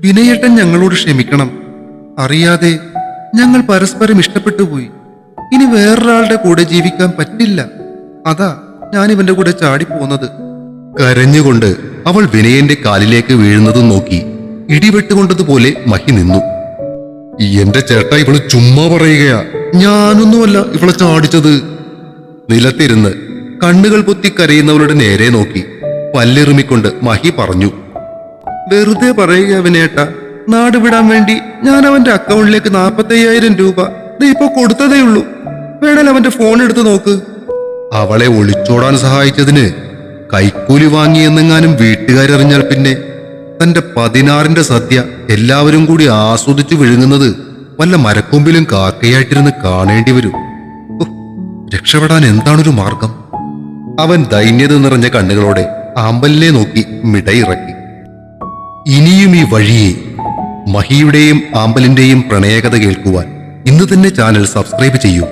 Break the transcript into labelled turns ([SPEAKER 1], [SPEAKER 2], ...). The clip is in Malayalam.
[SPEAKER 1] വിനയേട്ടൻ ഞങ്ങളോട് ക്ഷമിക്കണം. അറിയാതെ ഞങ്ങൾ പരസ്പരം ഇഷ്ടപ്പെട്ടുപോയി. ഇനി വേറൊരാളുടെ കൂടെ ജീവിക്കാൻ പറ്റില്ല. അതാ ഞാനിവന്റെ കൂടെ ചാടിപ്പോന്നത്. കരഞ്ഞുകൊണ്ട് അവൾ വിനയന്റെ കാലിലേക്ക് വീഴുന്നതും നോക്കി ഇടിവെട്ടുകൊണ്ടതുപോലെ മഹി നിന്നു. എന്റെ ചേട്ടാ, ഇവള് ചുമ്മാ പറയുകയാ. ഞാനൊന്നുമല്ല ഇവളെ ചാടിച്ചത്. നിലത്തിരുന്ന് കണ്ണുകൾ പൊത്തി കരയുന്നവളുടെ നേരെ നോക്കി പല്ലെറുമിക്കൊണ്ട് മഹി പറഞ്ഞു. വെറുതെ പറയുക വിനയേട്ട. നാട് വിടാൻ വേണ്ടി ഞാൻ അവന്റെ അക്കൗണ്ടിലേക്ക് 45,000 രൂപ ഇപ്പൊ കൊടുത്തതേ ഉള്ളൂ. വേണേൽ അവന്റെ ഫോൺ എടുത്ത് നോക്ക്. അവളെ ഒളിച്ചോടാൻ സഹായിച്ചതിന് കൈക്കൂലി വാങ്ങിയെന്നെങ്ങാനും വീട്ടുകാരറിഞ്ഞാൽ പിന്നെ തന്റെ 16ന്റെ സദ്യ എല്ലാവരും കൂടി ആസ്വദിച്ചു വിഴുങ്ങുന്നത് വല്ല മരക്കൊമ്പിലും കാക്കയായിട്ടിരുന്ന് കാണേണ്ടി വരും. രക്ഷപ്പെടാൻ എന്താണൊരു മാർഗം? അവൻ ദൈന്യത നിറഞ്ഞ കണ്ണുകളോടെ ആമ്പലിനെ നോക്കി മിടയിറക്കി. ഇനിയും ഈ വഴിയെ മഹിയുടെയും ആമ്പലിന്റെയും പ്രണയകഥ കേൾക്കുവാൻ ഇന്ന് തന്നെ ചാനൽ സബ്സ്ക്രൈബ് ചെയ്യൂ.